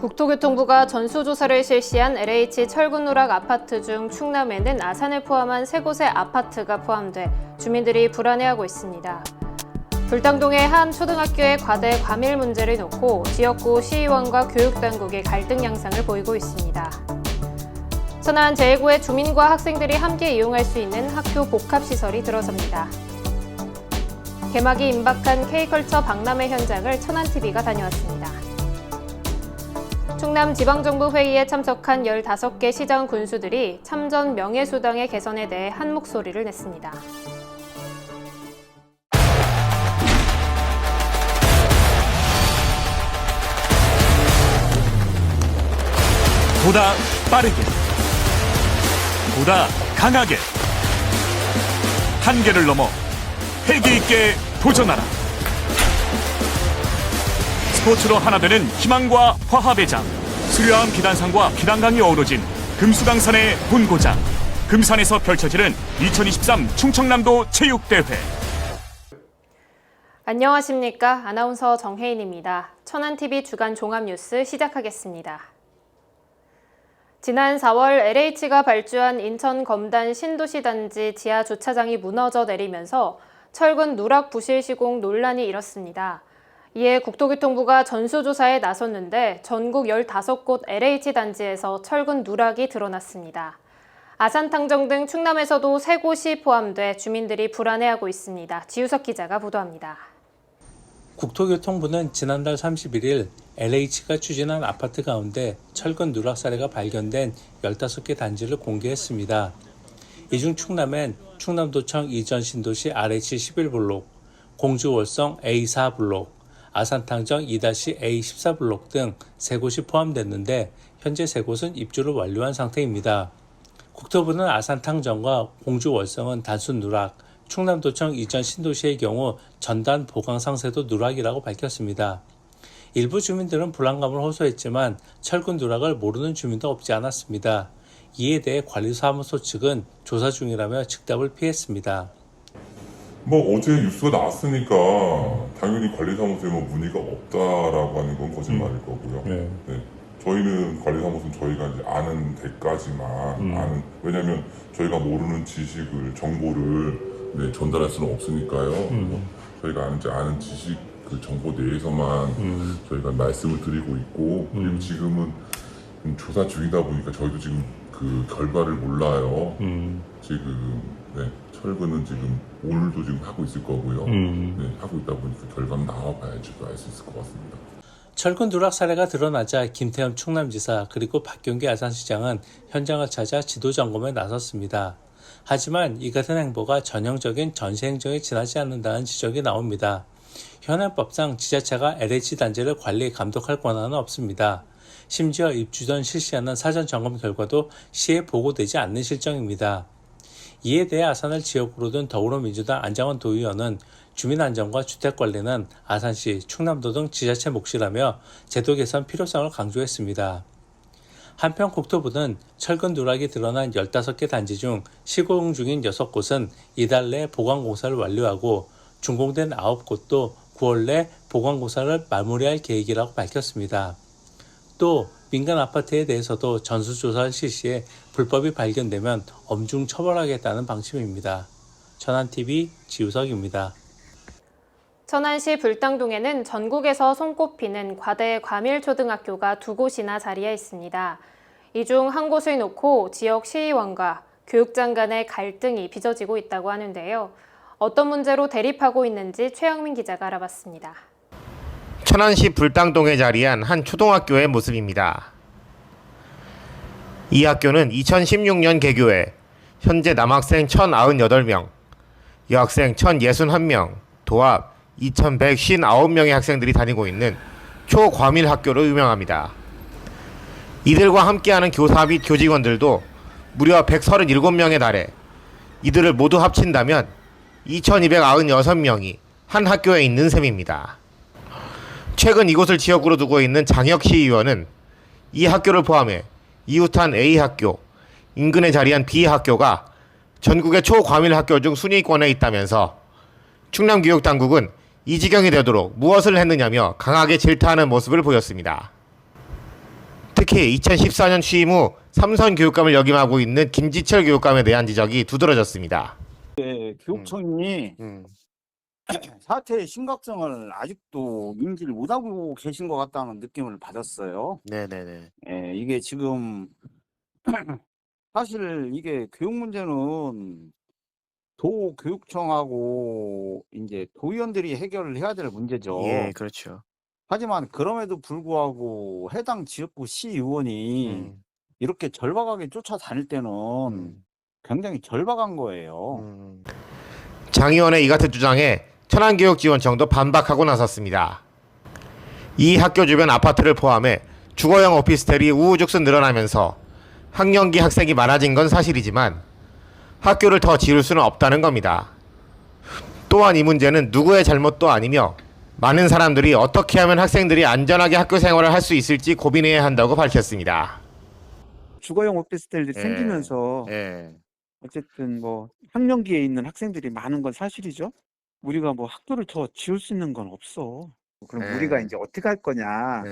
국토교통부가 전수조사를 실시한 LH 철근누락 아파트 중 충남에는 아산을 포함한 3곳의 아파트가 포함돼 주민들이 불안해하고 있습니다. 불당동의 한 초등학교의 과대 과밀 문제를 놓고 지역구 시의원과 교육당국이 갈등 양상을 보이고 있습니다. 천안 제1구의 주민과 학생들이 함께 이용할 수 있는 학교 복합시설이 들어섭니다. 개막이 임박한 K컬처 박람회 현장을 천안TV가 다녀왔습니다. 충남지방정부회의에 참석한 15개 시장 군수들이 참전 명예수당의 개선에 대해 한 목소리를 냈습니다. 보다 빠르게, 보다 강하게, 한계를 넘어 패기 있게 도전하라. 스포츠로 하나 되는 희망과 화합의 장, 수려한 비단상과 비단강이 어우러진 금수강산의 본고장, 금산에서 펼쳐지는 2023 충청남도 체육대회. 안녕하십니까? 아나운서 정혜인입니다. 천안TV 주간 종합뉴스 시작하겠습니다. 지난 4월 LH가 발주한 인천 검단 신도시 단지 지하 주차장이 무너져 내리면서 철근 누락 부실 시공 논란이 일었습니다. 이에 국토교통부가 전수조사에 나섰는데 전국 15곳 LH 단지에서 철근 누락이 드러났습니다. 아산탕정 등 충남에서도 3곳이 포함돼 주민들이 불안해하고 있습니다. 지우석 기자가 보도합니다. 국토교통부는 지난달 31일 LH가 추진한 아파트 가운데 철근 누락 사례가 발견된 15개 단지를 공개했습니다. 이 중 충남엔 충남도청 이전 신도시 RH11블록, 공주월성 A4블록, 아산탕정 2-A14블록 등 3곳이 포함됐는데 현재 3곳은 입주를 완료한 상태입니다. 국토부는 아산탕정과 공주월성은 단순 누락, 충남도청 이전 신도시의 경우 전단 보강 상세도 누락이라고 밝혔습니다. 일부 주민들은 불안감을 호소했지만 철근 누락을 모르는 주민도 없지 않았습니다. 이에 대해 관리사무소 측은 조사 중이라며 즉답을 피했습니다. 어제 뉴스가 나왔으니까 당연히 관리사무소에 문의가 없다라고 하는 건 거짓말일 거고요. 네. 저희는 관리사무소는 저희가 이제 아는 데까지만 왜냐하면 저희가 모르는 지식을 정보를 전달할 수는 없으니까요. 저희가 아는 지식 그 정보 내에서만 저희가 말씀을 드리고 있고 그리고 지금은 조사 중이다 보니까 저희도 지금 그 결과를 몰라요. 지금 철근은 지금 오늘도 지금 하고 있을 거고요. 하고 있다 보니까 결과는 나와봐야지 알 수 있을 것 같습니다. 철근 누락 사례가 드러나자 김태현 충남지사 그리고 박경기 아산시장은 현장을 찾아 지도 점검에 나섰습니다. 하지만 이 같은 행보가 전형적인 전시 행정에 지나지 않는다는 지적이 나옵니다. 현행법상 지자체가 LH 단지를 관리 감독할 권한은 없습니다. 심지어 입주 전 실시하는 사전 점검 결과도 시에 보고되지 않는 실정입니다. 이에 대해 아산을 지역구로 둔 더불어민주당 안장원 도의원은 주민안전과 주택관리는 아산시, 충남도 등 지자체 몫이라며 제도 개선 필요성을 강조했습니다. 한편 국토부는 철근 누락이 드러난 15개 단지 중 시공 중인 6곳은 이달 내 보강공사를 완료하고 준공된 9곳도 9월 내 보강공사를 마무리할 계획이라고 밝혔습니다. 또 민간 아파트에 대해서도 전수조사를 실시해 불법이 발견되면 엄중 처벌하겠다는 방침입니다. 천안TV 지우석입니다. 천안시 불당동에는 전국에서 손꼽히는 과대 과밀 초등학교가 2곳이나 자리해 있습니다. 이 중 한 곳을 놓고 지역 시의원과 교육장 간의 갈등이 빚어지고 있다고 하는데요. 어떤 문제로 대립하고 있는지 최영민 기자가 알아봤습니다. 천안시 불당동에 자리한 한 초등학교의 모습입니다. 이 학교는 2016년 개교해 현재 남학생 1,098명, 여학생 1,061명, 도합 2,159명의 학생들이 다니고 있는 초과밀 학교로 유명합니다. 이들과 함께하는 교사 및 교직원들도 무려 137명에 달해 이들을 모두 합친다면 2,296명이 한 학교에 있는 셈입니다. 최근 이곳을 지역구로 두고 있는 장혁 시의원은 이 학교를 포함해 이웃한 A학교, 인근에 자리한 B학교가 전국의 초과밀 학교 중 순위권에 있다면서 충남교육당국은 이 지경이 되도록 무엇을 했느냐며 강하게 질타하는 모습을 보였습니다. 특히 2014년 취임 후 삼선 교육감을 역임하고 있는 김지철 교육감에 대한 지적이 두드러졌습니다. 교육청이 사태의 심각성을 아직도 인지를 못하고 계신 것 같다는 느낌을 받았어요. 네네네. 이게 지금 사실 이게 교육 문제는 도교육청하고 이제 도의원들이 해결을 해야 될 문제죠. 예, 그렇죠. 하지만 그럼에도 불구하고 해당 지역구 시의원이 이렇게 절박하게 쫓아다닐 때는 굉장히 절박한 거예요. 장 의원의 이 같은 주장에 천안교육지원청도 반박하고 나섰습니다. 이 학교 주변 아파트를 포함해 주거형 오피스텔이 우후죽순 늘어나면서 학령기 학생이 많아진 건 사실이지만 학교를 더 지을 수는 없다는 겁니다. 또한 이 문제는 누구의 잘못도 아니며 많은 사람들이 어떻게 하면 학생들이 안전하게 학교 생활을 할 수 있을지 고민해야 한다고 밝혔습니다. 주거용 오피스텔들이 예. 생기면서 어쨌든 뭐 학령기에 있는 학생들이 많은 건 사실이죠. 우리가 뭐 학교를 더 지을 수 있는 건 없어. 그럼 우리가 이제 어떻게 할 거냐.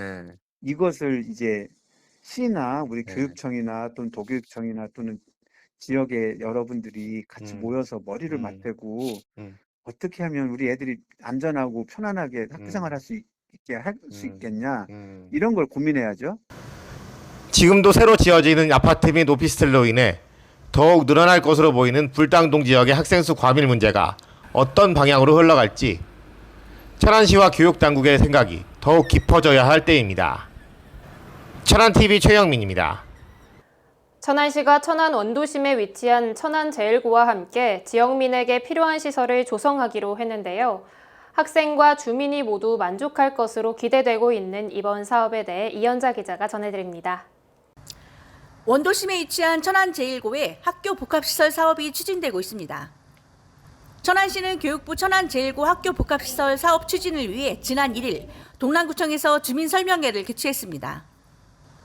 이것을 이제 시나 우리 교육청이나 또는 도교육청이나 또는 지역의 여러분들이 같이 모여서 머리를 맞대고 어떻게 하면 우리 애들이 안전하고 편안하게 학교 생활할 수 있게 할 수 있겠냐. 이런 걸 고민해야죠. 지금도 새로 지어지는 아파트 및 오피스텔로 인해 더욱 늘어날 것으로 보이는 불당동 지역의 학생 수 과밀 문제가 어떤 방향으로 흘러갈지 천안시와 교육당국의 생각이 더욱 깊어져야 할 때입니다. 천안TV 최영민입니다. 천안시가 천안 원도심에 위치한 천안제일고와 함께 지역민에게 필요한 시설을 조성하기로 했는데요. 학생과 주민이 모두 만족할 것으로 기대되고 있는 이번 사업에 대해 이현자 기자가 전해드립니다. 원도심에 위치한 천안제일고에 학교 복합시설 사업이 추진되고 있습니다. 천안시는 교육부 천안제일고 학교 복합시설 사업 추진을 위해 지난 1일 동남구청에서 주민설명회를 개최했습니다.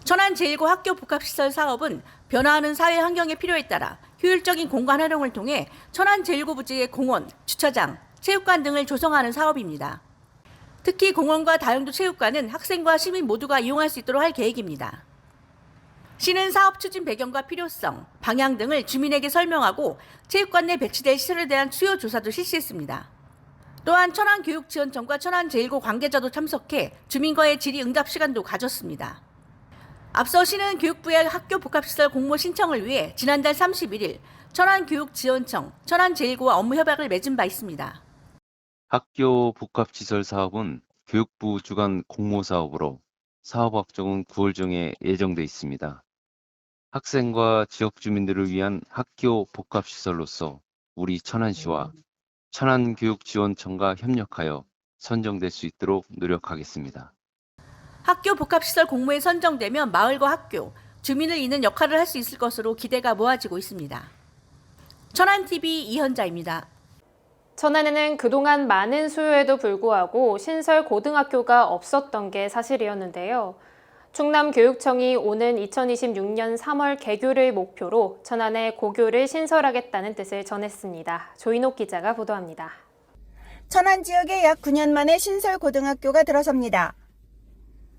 천안제일고 학교 복합시설 사업은 변화하는 사회 환경의 필요에 따라 효율적인 공간 활용을 통해 천안제일고 부지의 공원, 주차장, 체육관 등을 조성하는 사업입니다. 특히 공원과 다용도 체육관은 학생과 시민 모두가 이용할 수 있도록 할 계획입니다. 시는 사업 추진 배경과 필요성, 방향 등을 주민에게 설명하고 체육관 내 배치될 시설에 대한 수요 조사도 실시했습니다. 또한 천안교육지원청과 천안제일고 관계자도 참석해 주민과의 질의 응답 시간도 가졌습니다. 앞서 시는 교육부의 학교 복합시설 공모 신청을 위해 지난달 31일 천안교육지원청, 천안제일고와 업무 협약을 맺은 바 있습니다. 학교 복합시설 사업은 교육부 주관 공모사업으로 사업 확정은 9월 중에 예정돼 있습니다. 학생과 지역 주민들을 위한 학교 복합시설로서 우리 천안시와 천안교육지원청과 협력하여 선정될 수 있도록 노력하겠습니다. 학교 복합시설 공모에 선정되면 마을과 학교, 주민을 잇는 역할을 할 수 있을 것으로 기대가 모아지고 있습니다. 천안TV 이현자입니다. 천안에는 그동안 많은 수요에도 불구하고 신설 고등학교가 없었던 게 사실이었는데요. 충남교육청이 오는 2026년 3월 개교를 목표로 천안에 고교를 신설하겠다는 뜻을 전했습니다. 조인옥 기자가 보도합니다. 천안 지역에 약 9년 만에 신설 고등학교가 들어섭니다.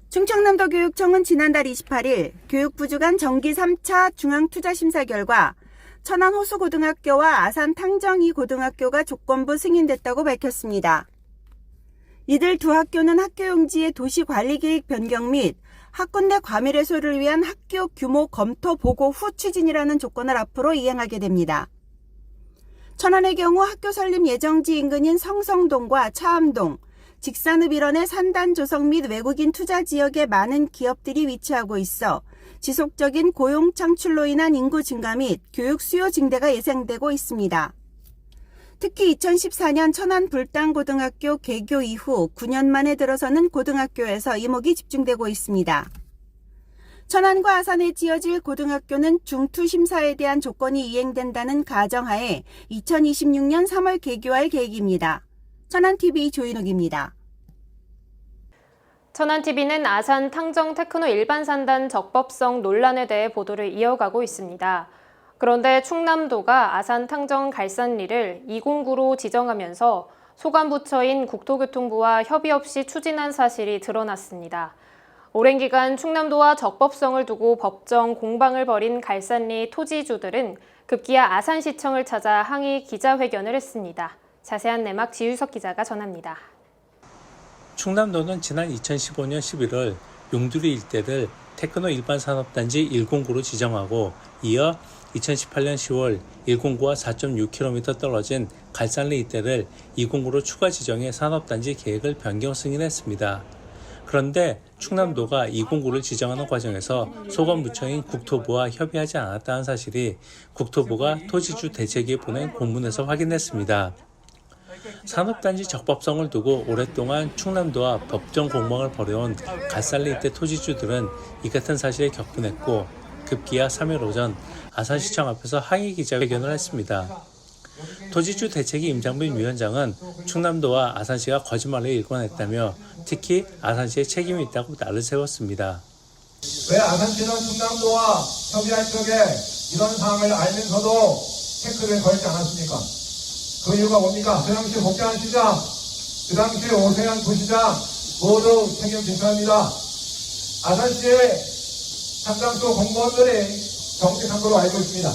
충청남도 교육청은 지난달 28일 교육부 주관 정기 3차 중앙투자심사 결과 천안 호수고등학교와 아산 탕정이 고등학교가 조건부 승인됐다고 밝혔습니다. 이들 두 학교는 학교용지의 도시관리계획 변경 및 학군 내 과밀 해소를 위한 학교 규모 검토 보고 후 추진이라는 조건을 앞으로 이행하게 됩니다. 천안의 경우 학교 설립 예정지 인근인 성성동과 차암동, 직산읍 일원의 산단 조성 및 외국인 투자 지역에 많은 기업들이 위치하고 있어 지속적인 고용 창출로 인한 인구 증가 및 교육 수요 증대가 예상되고 있습니다. 특히 2014년 천안 불당고등학교 개교 이후 9년 만에 들어서는 고등학교에서 이목이 집중되고 있습니다. 천안과 아산에 지어질 고등학교는 중투심사에 대한 조건이 이행된다는 가정하에 2026년 3월 개교할 계획입니다. 천안TV 조인욱입니다. 천안TV는 아산 탕정 테크노 일반산단 적법성 논란에 대해 보도를 이어가고 있습니다. 그런데 충남도가 아산 탕정 갈산리를 209로 지정하면서 소관부처인 국토교통부와 협의 없이 추진한 사실이 드러났습니다. 오랜 기간 충남도와 적법성을 두고 법정 공방을 벌인 갈산리 토지주들은 급기야 아산시청을 찾아 항의 기자회견을 했습니다. 자세한 내막 지유석 기자가 전합니다. 충남도는 지난 2015년 11월 용두리 일대를 테크노 일반산업단지 109로 지정하고 이어 2018년 10월 109와 4.6km 떨어진 갈산리 일대를 209로 추가 지정해 산업단지 계획을 변경 승인했습니다. 그런데 충남도가 209를 지정하는 과정에서 소관부처인 국토부와 협의하지 않았다는 사실이 국토부가 토지주 대책위에 보낸 공문에서 확인됐습니다. 산업단지 적법성을 두고 오랫동안 충남도와 법정 공방을 벌여온 갈산리 일대 토지주들은 이 같은 사실에 격분했고 급기야 3일 오전 아산시청 앞에서 항의 기자회견을 했습니다. 토지주 대책위 임장빈 위원장은 충남도와 아산시가 거짓말을 일관했다며 특히 아산시에 책임이 있다고 날을 세웠습니다. 왜 아산시는 충남도와 협의할 적에 이런 사항을 알면서도 태클을 걸지 않았습니까? 그 이유가 뭡니까? 그 당시 복장한 시장, 그 당시 오세환 부시장 모두 책임 진사합니다. 아산시의 상당수 공무원들이 정직한 걸로 알고 있습니다.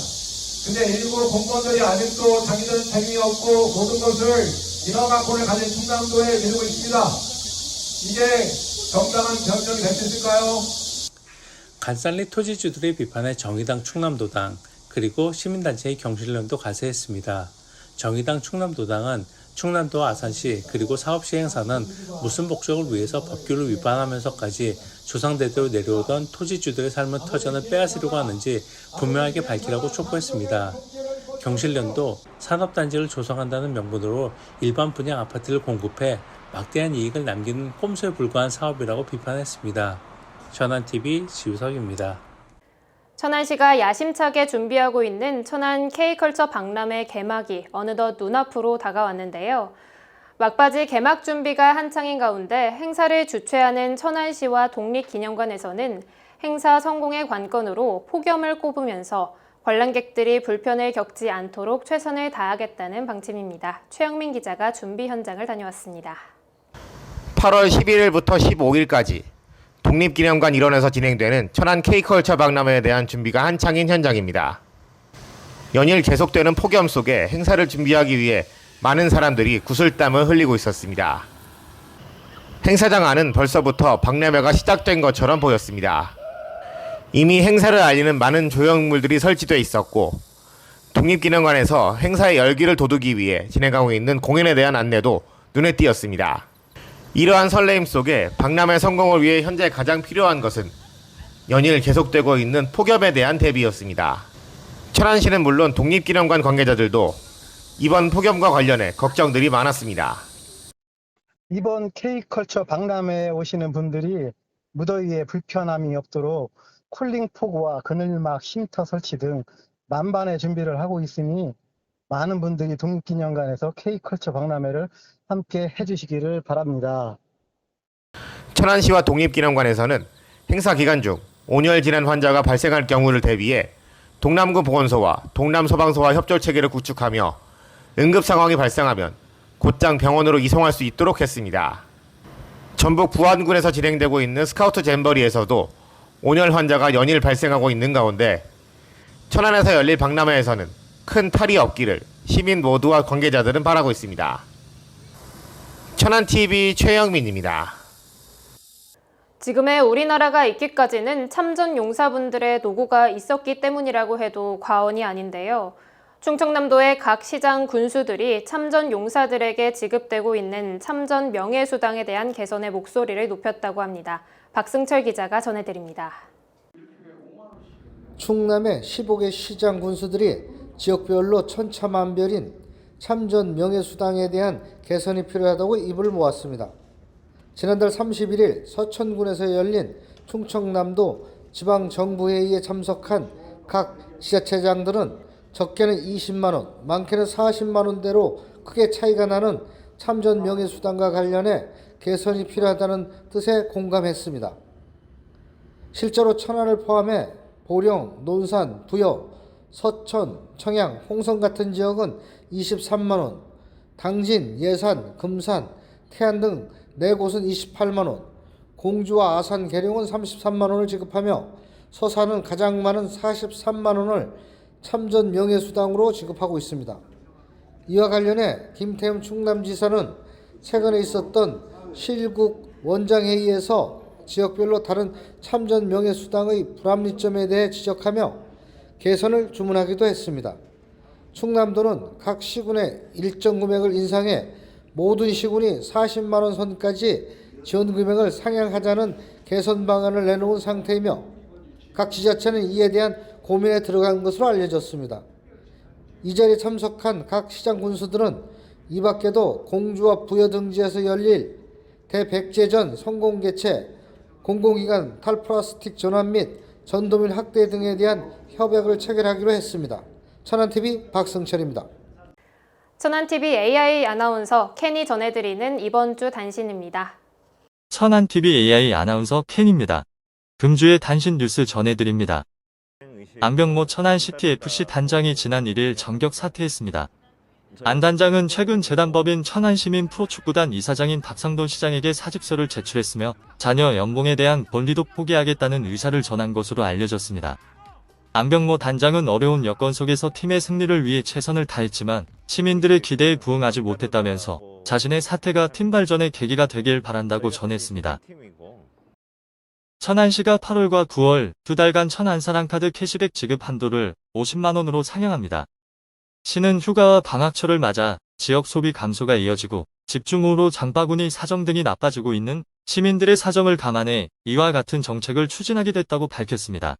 근데 일부 공무원들이 아직도 자기들은 책임이 없고 모든 것을 인허가권을 가진 충남도에 미루고 있습니다. 이게 정당한 변명이 될 수 있을까요? 갈산리 토지주들의 비판에 정의당 충남도당 그리고 시민단체의 경실련도 가세했습니다. 정의당 충남도당은 충남도와 아산시 그리고 사업시행사는 무슨 목적을 위해서 법규를 위반하면서까지 조상대대로 내려오던 토지주들의 삶의 터전을 빼앗으려고 하는지 분명하게 밝히라고 촉구했습니다. 경실련도 산업단지를 조성한다는 명분으로 일반 분양 아파트를 공급해 막대한 이익을 남기는 꼼수에 불과한 사업이라고 비판했습니다. 전환TV 지우석입니다. 천안시가 야심차게 준비하고 있는 천안 K컬처 박람회 개막이 어느덧 눈앞으로 다가왔는데요. 막바지 개막 준비가 한창인 가운데 행사를 주최하는 천안시와 독립기념관에서는 행사 성공의 관건으로 폭염을 꼽으면서 관람객들이 불편을 겪지 않도록 최선을 다하겠다는 방침입니다. 최영민 기자가 준비 현장을 다녀왔습니다. 8월 11일부터 15일까지 독립기념관 일원에서 진행되는 천안 K컬처 박람회에 대한 준비가 한창인 현장입니다. 연일 계속되는 폭염 속에 행사를 준비하기 위해 많은 사람들이 구슬땀을 흘리고 있었습니다. 행사장 안은 벌써부터 박람회가 시작된 것처럼 보였습니다. 이미 행사를 알리는 많은 조형물들이 설치돼 있었고 독립기념관에서 행사의 열기를 돋우기 위해 진행하고 있는 공연에 대한 안내도 눈에 띄었습니다. 이러한 설레임 속에 박람회 성공을 위해 현재 가장 필요한 것은 연일 계속되고 있는 폭염에 대한 대비였습니다. 천안시는 물론 독립기념관 관계자들도 이번 폭염과 관련해 걱정들이 많았습니다. 이번 K컬처 박람회에 오시는 분들이 무더위에 불편함이 없도록 쿨링포구와 그늘막 쉼터 설치 등 만반의 준비를 하고 있으니 많은 분들이 독립기념관에서 K컬처 박람회를 함께 해주시기를 바랍니다. 천안시와 독립기념관에서는 행사 기간 중 온열 질환 환자가 발생할 경우를 대비해 동남구 보건소와 동남소방서와 협조체계를 구축하며 응급 상황이 발생하면 곧장 병원으로 이송할 수 있도록 했습니다. 전북 부안군에서 진행되고 있는 스카우트 잼버리에서도 온열 환자가 연일 발생하고 있는 가운데 천안에서 열릴 박람회에서는 큰 탈이 없기를 시민 모두와 관계자들은 바라고 있습니다. 천안TV 최영민입니다. 지금의 우리나라가 있기까지는 참전 용사분들의 노고가 있었기 때문이라고 해도 과언이 아닌데요. 충청남도의 각 시장 군수들이 참전 용사들에게 지급되고 있는 참전 명예수당에 대한 개선의 목소리를 높였다고 합니다. 박승철 기자가 전해드립니다. 충남의 15개 시장 군수들이 지역별로 천차만별인 참전 명예수당에 대한 개선이 필요하다고 입을 모았습니다. 지난달 31일 서천군에서 열린 충청남도 지방정부회의에 참석한 각 지자체장들은 적게는 20만 원, 많게는 40만 원대로 크게 차이가 나는 참전 명예수당과 관련해 개선이 필요하다는 뜻에 공감했습니다. 실제로 천안을 포함해 보령, 논산, 부여, 서천, 청양, 홍성 같은 지역은 23만 원, 당진, 예산, 금산, 태안 등 4곳은 28만 원, 공주와 아산 계룡은 33만 원을 지급하며 서산은 가장 많은 43만 원을 참전 명예수당으로 지급하고 있습니다. 이와 관련해 김태흠 충남지사는 최근에 있었던 실국 원장회의에서 지역별로 다른 참전 명예수당의 불합리점에 대해 지적하며 개선을 주문하기도 했습니다. 충남도는 각 시군의 일정 금액을 인상해 모든 시군이 40만 원 선까지 지원 금액을 상향하자는 개선 방안을 내놓은 상태이며 각 지자체는 이에 대한 고민에 들어간 것으로 알려졌습니다. 이 자리에 참석한 각 시장 군수들은 이 밖에도 공주와 부여 등지에서 열릴 대백제전 성공개최, 공공기관 탈플라스틱 전환 및 전도민 학대 등에 대한 협약을 체결하기로 했습니다. 천안TV 박승철입니다. 천안TV AI 아나운서 캔이 전해드리는 이번 주 단신입니다. 천안TV AI 아나운서 캔입니다. 금주의 단신 뉴스 전해드립니다. 안병모 천안CTFC 단장이 지난 1일 전격 사퇴했습니다. 안 단장은 최근 재단법인 천안시민 프로축구단 이사장인 박상돈 시장에게 사직서를 제출했으며 자녀 연봉에 대한 권리도 포기하겠다는 의사를 전한 것으로 알려졌습니다. 안병모 단장은 어려운 여건 속에서 팀의 승리를 위해 최선을 다했지만 시민들의 기대에 부응하지 못했다면서 자신의 사퇴가 팀 발전의 계기가 되길 바란다고 전했습니다. 천안시가 8월과 9월 두 달간 천안사랑카드 캐시백 지급 한도를 50만 원으로 상향합니다. 시는 휴가와 방학철을 맞아 지역 소비 감소가 이어지고 집중호우로 장바구니 사정 등이 나빠지고 있는 시민들의 사정을 감안해 이와 같은 정책을 추진하게 됐다고 밝혔습니다.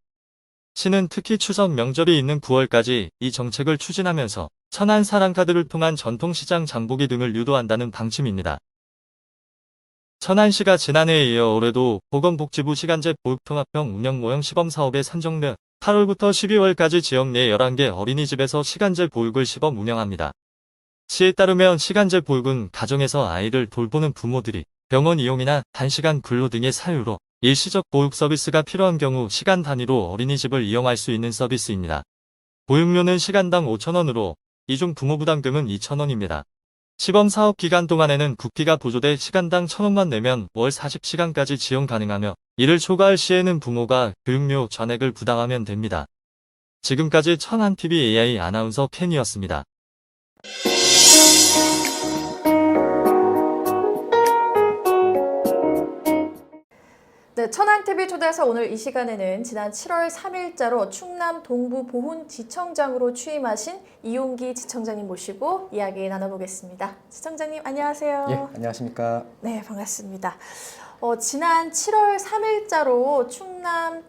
시는 특히 추석 명절이 있는 9월까지 이 정책을 추진하면서 천안 사랑카드를 통한 전통시장 장보기 등을 유도한다는 방침입니다. 천안시가 지난해에 이어 올해도 보건복지부 시간제 보육통합형 운영 모형 시범사업에 선정돼 8월부터 12월까지 지역 내 11개 어린이집에서 시간제 보육을 시범 운영합니다. 시에 따르면 시간제 보육은 가정에서 아이를 돌보는 부모들이 병원 이용이나 단시간 근로 등의 사유로 일시적 보육 서비스가 필요한 경우 시간 단위로 어린이집을 이용할 수 있는 서비스입니다. 보육료는 시간당 5,000원으로 이중 부모 부담금은 2,000원입니다. 시범 사업 기간 동안에는 국비가 보조돼 시간당 1,000원만 내면 월 40시간까지 지원 가능하며 이를 초과할 시에는 부모가 교육료 전액을 부담하면 됩니다. 지금까지 천안TV AI 아나운서 캔이었습니다. 네, 천안TV 초대해서 오늘 이 시간에는 지난 7월 3일자로 충남 동부 보훈지청장으로 취임하신 이용기 지청장님 모시고 이야기 나눠보겠습니다. 지청장님 안녕하세요. 예, 안녕하십니까. 네, 반갑습니다. 지난 7월 3일자로 충남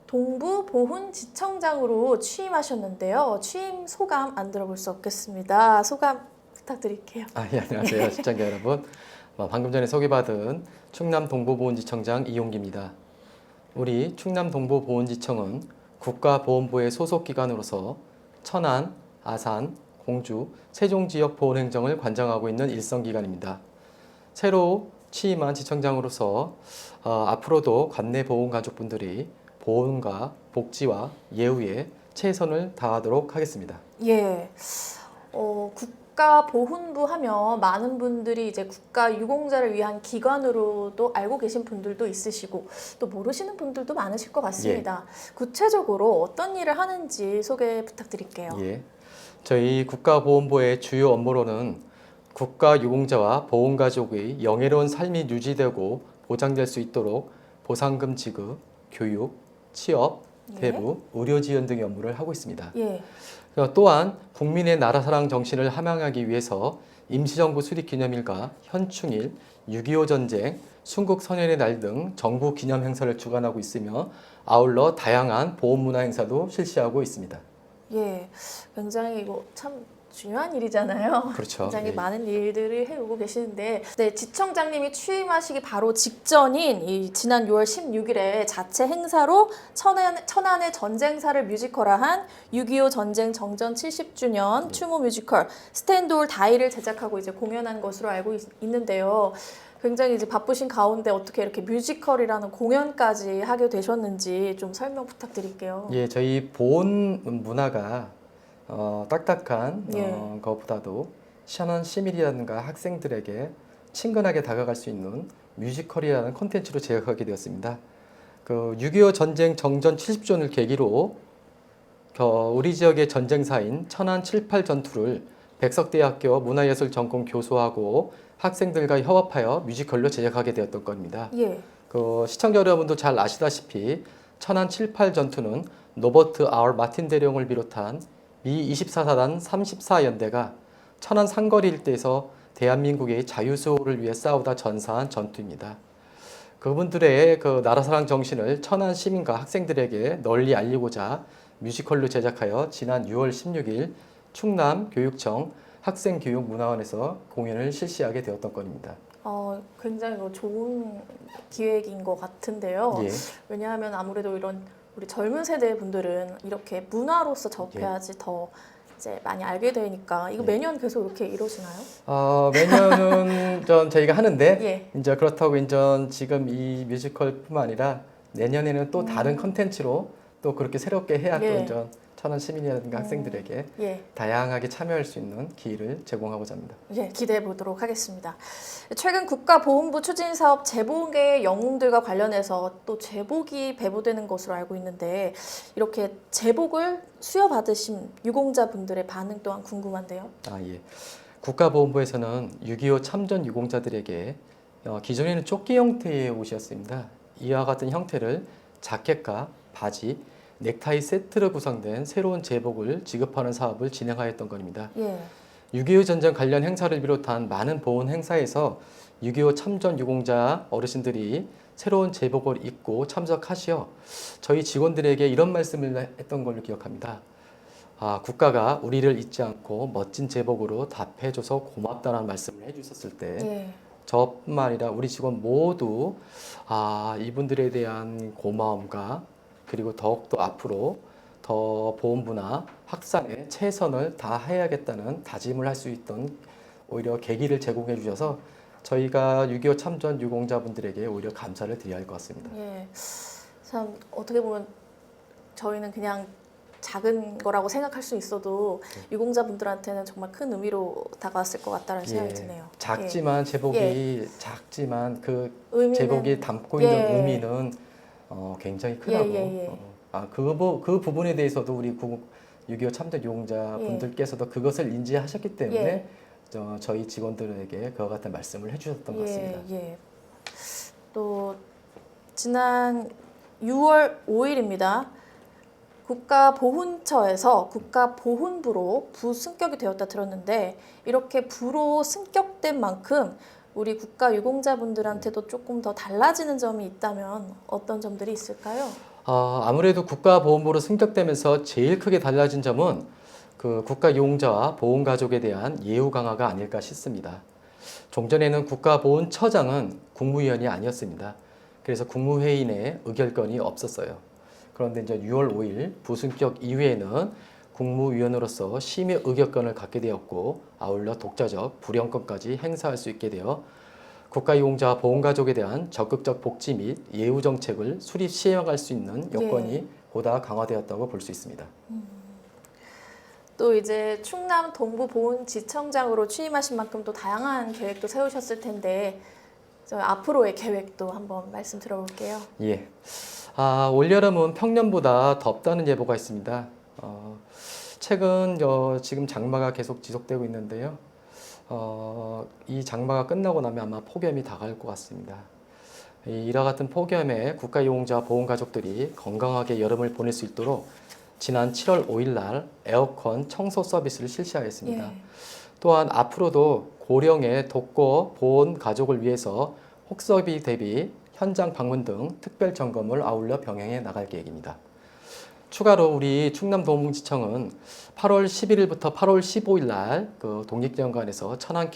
동부 보훈지청장으로 취임하셨는데요. 취임 소감 안 들어볼 수 없겠습니다. 소감 부탁드릴게요. 예, 안녕하세요. 시청자 여러분. 방금 전에 소개받은 충남 동부보훈지청장 이용기입니다. 우리 충남 동부보훈지청은 국가보훈부의 소속기관으로서 천안, 아산, 공주, 세종 지역 보훈행정을 관장하고 있는 일선기관입니다. 새로 취임한 지청장으로서 앞으로도 관내 보훈가족분들이 보훈과 복지와 예우에 최선을 다하도록 하겠습니다. 예. 국가보훈부 하면 많은 분들이 이제 국가유공자를 위한 기관으로도 알고 계신 분들도 있으시고 또 모르시는 분들도 많으실 것 같습니다. 예. 구체적으로 어떤 일을 하는지 소개 부탁드릴게요. 예. 저희 국가보훈부의 주요 업무로는 국가유공자와 보훈가족의 영예로운 삶이 유지되고 보장될 수 있도록 보상금 지급, 교육, 취업, 대부, 의료 지원 등의 업무를 하고 있습니다. 예. 또한 국민의 나라사랑 정신을 함양하기 위해서 임시정부 수립기념일과 현충일, 6.25 전쟁, 순국선열의 날 등 정부 기념 행사를 주관하고 있으며 아울러 다양한 보훈문화 행사도 실시하고 있습니다. 예, 굉장히 이거 참 중요한 일이잖아요. 그렇죠. 굉장히 예. 많은 일들을 해오고 계시는데, 네, 지청장님이 취임하시기 바로 직전인 이 지난 6월 16일에 자체 행사로 천안의 전쟁사를 뮤지컬화한 6.25 전쟁 정전 70주년 추모 뮤지컬 스탠드올 다이를 제작하고 이제 공연한 것으로 알고 있는데요. 굉장히 이제 바쁘신 가운데 어떻게 이렇게 뮤지컬이라는 공연까지 하게 되셨는지 좀 설명 부탁드릴게요. 예, 저희 보훈 문화가 딱딱한 것보다도 천안 시민이라든가 학생들에게 친근하게 다가갈 수 있는 뮤지컬이라는 콘텐츠로 제작하게 되었습니다. 그 6.25 전쟁 정전 70주년을 계기로 우리 지역의 전쟁사인 천안 7.8 전투를 백석대학교 문화예술전공 교수하고 학생들과 협업하여 뮤지컬로 제작하게 되었던 겁니다. 예. 그 시청자 여러분도 잘 아시다시피 천안 7.8 전투는 로버트 R. 마틴 대령을 비롯한 미 24사단 34연대가 천안 상거리 일대에서 대한민국의 자유수호를 위해 싸우다 전사한 전투입니다. 그분들의 그 나라사랑 정신을 천안 시민과 학생들에게 널리 알리고자 뮤지컬로 제작하여 지난 6월 16일 충남교육청 학생교육문화원에서 공연을 실시하게 되었던 건입니다. 굉장히 좋은 기획인 것 같은데요. 예. 왜냐하면 아무래도 이런 우리 젊은 세대 분들은 이렇게 문화로서 접해야지 더 이제 많이 알게 되니까 이거 매년 계속 이렇게 이루어지나요? 매년은 저희가 하는데 예. 이제 그렇다고 이제 지금 이 뮤지컬뿐만 아니라 내년에는 또 다른 컨텐츠로 또 그렇게 새롭게 해야 또 예. 이제 천안 시민이라든가 학생들에게 예. 다양하게 참여할 수 있는 기회를 제공하고자 합니다. 예, 기대해 보도록 하겠습니다. 최근 국가보훈부 추진사업 제복의 영웅들과 관련해서 또 제복이 배부되는 것으로 알고 있는데 이렇게 제복을 수여받으신 유공자분들의 반응 또한 궁금한데요. 예. 국가보훈부에서는 6.25 참전 유공자들에게 기존에는 조끼 형태의 옷이었습니다. 이와 같은 형태를 자켓과 바지, 넥타이 세트로 구성된 새로운 제복을 지급하는 사업을 진행하였던 겁니다. 예. 6.25 전쟁 관련 행사를 비롯한 많은 보훈 행사에서 6.25 참전 유공자 어르신들이 새로운 제복을 입고 참석하시어 저희 직원들에게 이런 말씀을 했던 걸로 기억합니다. 국가가 우리를 잊지 않고 멋진 제복으로 답해줘서 고맙다는 말씀을 해주셨을 때 예. 저뿐만 아니라 우리 직원 모두 이분들에 대한 고마움과 그리고 더욱더 앞으로 더 보훈부나 확산에 최선을 다해야겠다는 다짐을 할 수 있던 오히려 계기를 제공해 주셔서 저희가 6.25 참전 유공자분들에게 오히려 감사를 드려야 할 것 같습니다. 예. 참 어떻게 보면 저희는 그냥 작은 거라고 생각할 수 있어도 유공자분들한테는 정말 큰 의미로 다가왔을 것 같다는 생각이 드네요. 작지만 제복이 작지만 그 의미는, 제복이 담고 있는 의미는 굉장히 크다고. 그 부분에 대해서도 우리 6.25 참전 유공자 분들께서도 그것을 인지하셨기 때문에 저희 직원들에게 그와 같은 말씀을 해주셨던 것 같습니다. 또 지난 6월 5일입니다. 국가보훈처에서 국가보훈부로 부승격이 되었다 들었는데 이렇게 부로 승격된 만큼 우리 국가유공자분들한테도 조금 더 달라지는 점이 있다면 어떤 점들이 있을까요? 아무래도 국가보훈부로 승격되면서 제일 크게 달라진 점은 그 국가유공자와 보훈가족에 대한 예우 강화가 아닐까 싶습니다. 종전에는 국가보훈처장은 국무위원이 아니었습니다. 그래서 국무회의 내 의결권이 없었어요. 그런데 이제 6월 5일 부승격 이후에는 국무위원으로서 심의 의결권을 갖게 되었고 아울러 독자적 불영권까지 행사할 수 있게 되어 국가유공자와 보훈가족에 대한 적극적 복지 및 예우 정책을 수립 시행할 수 있는 여건이 보다 강화되었다고 볼 수 있습니다. 또 이제 충남 동부보훈지청장으로 취임하신 만큼 또 다양한 계획도 세우셨을 텐데 앞으로의 계획도 한번 말씀 들어볼게요. 예. 올여름은 평년보다 덥다는 예보가 있습니다. 최근 지금 장마가 계속 지속되고 있는데요. 이 장마가 끝나고 나면 아마 폭염이 다가올 것 같습니다. 이와 같은 폭염에 국가유공자 보훈가족들이 건강하게 여름을 보낼 수 있도록 지난 7월 5일 날 에어컨 청소 서비스를 실시하였습니다. 또한 앞으로도 고령의 독거 보훈 가족을 위해서 혹서비 대비 현장 방문 등 특별 점검을 아울러 병행해 나갈 계획입니다. 추가로 우리 충남도봉지청은 8월 11일부터 8월 15일 날 그 독립기념관에서 천안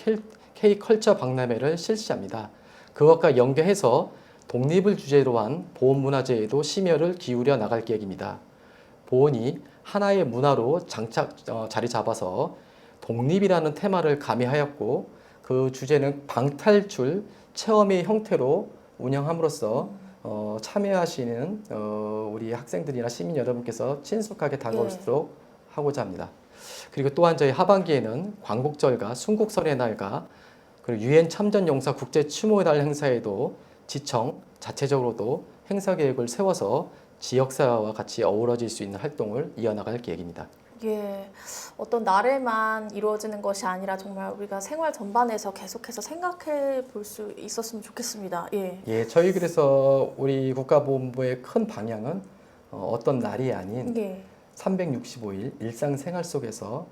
K컬처 박람회를 실시합니다. 그것과 연계해서 독립을 주제로 한 보훈문화재에도 심혈을 기울여 나갈 계획입니다. 보훈이 하나의 문화로 자리 잡아서 독립이라는 테마를 가미하였고 그 주제는 방탈출 체험의 형태로 운영함으로써 참여하시는 우리 학생들이나 시민 여러분께서 친숙하게 다가올 수 있도록 하고자 합니다. 그리고 또한 저희 하반기에는 광복절과 순국선의 날과 그리고 유엔 참전용사 국제 추모의 행사에도 지청 자체적으로도 행사 계획을 세워서 지역사회와 같이 어우러질 수 있는 활동을 이어나갈 계획입니다. 예, 어떤 날에만 이루어지는 것이 아니라 정말 우리가 생활 전반에서 계속해서 생각해 볼 수 있었으면 좋겠습니다. 예. 예, 저희 그래서 우리 국가보훈부의 큰 방향은 어떤 날이 아닌 예. 365일 일상생활 속에서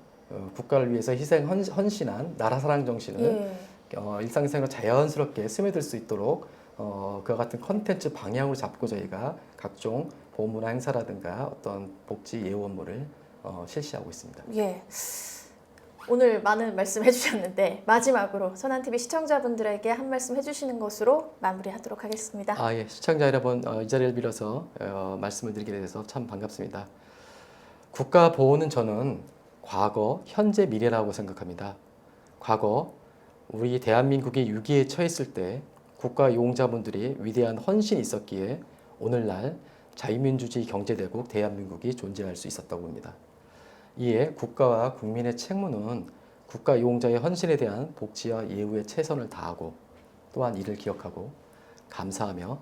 국가를 위해서 희생 헌신한 나라사랑 정신을 일상생활로 자연스럽게 스며들 수 있도록 그와 같은 컨텐츠 방향으로 잡고 저희가 각종 보훈문화 행사라든가 어떤 복지 예우업무를 실시하고 있습니다. 예. 오늘 많은 말씀 해주셨는데 마지막으로 천안TV 시청자분들에게 한 말씀 해주시는 것으로 마무리하도록 하겠습니다. 예. 시청자 여러분, 이 자리를 빌어서 말씀을 드리게 돼서 참 반갑습니다. 국가 보호는 저는 과거, 현재, 미래라고 생각합니다. 과거, 우리 대한민국이 위기에 처했을 때 국가 용자분들이 위대한 헌신이 있었기에 오늘날 자유민주주의 경제대국 대한민국이 존재할 수 있었다고 봅니다. 이에 국가와 국민의 책무는 국가 유공자의 헌신에 대한 복지와 예우에 최선을 다하고 또한 이를 기억하고 감사하며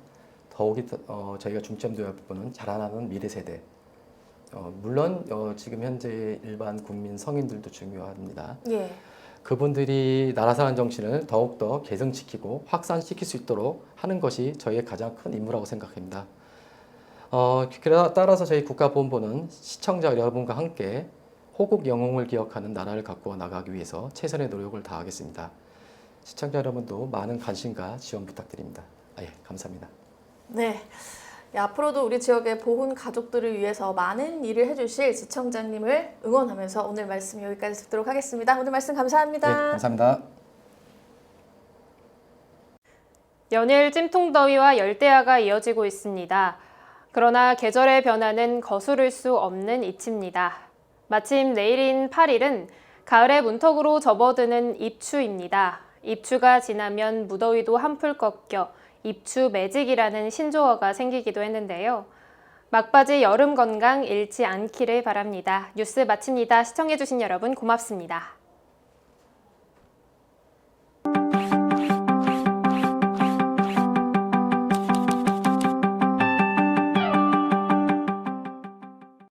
더욱이 저희가 중점 두어야 할 부분은 자라나는 미래 세대, 물론 지금 현재 일반 국민 성인들도 중요합니다. 예. 그분들이 나라사랑 정신을 더욱더 계승시키고 확산시킬 수 있도록 하는 것이 저희의 가장 큰 임무라고 생각합니다. 따라서 저희 국가보훈부는 시청자 여러분과 함께 호국 영웅을 기억하는 나라를 가꾸어 나가기 위해서 최선의 노력을 다하겠습니다. 시청자 여러분도 많은 관심과 지원 부탁드립니다. 예, 감사합니다. 네. 앞으로도 우리 지역의 보훈 가족들을 위해서 많은 일을 해주실 지청장님을 응원하면서 오늘 말씀 여기까지 듣도록 하겠습니다. 오늘 말씀 감사합니다. 네, 감사합니다. 연일 찜통더위와 열대야가 이어지고 있습니다. 그러나 계절의 변화는 거스를 수 없는 이치입니다. 마침 내일인 8일은 가을의 문턱으로 접어드는 입추입니다. 입추가 지나면 무더위도 한풀 꺾여 입추 매직이라는 신조어가 생기기도 했는데요. 막바지 여름 건강 잃지 않기를 바랍니다. 뉴스 마칩니다. 시청해주신 여러분 고맙습니다.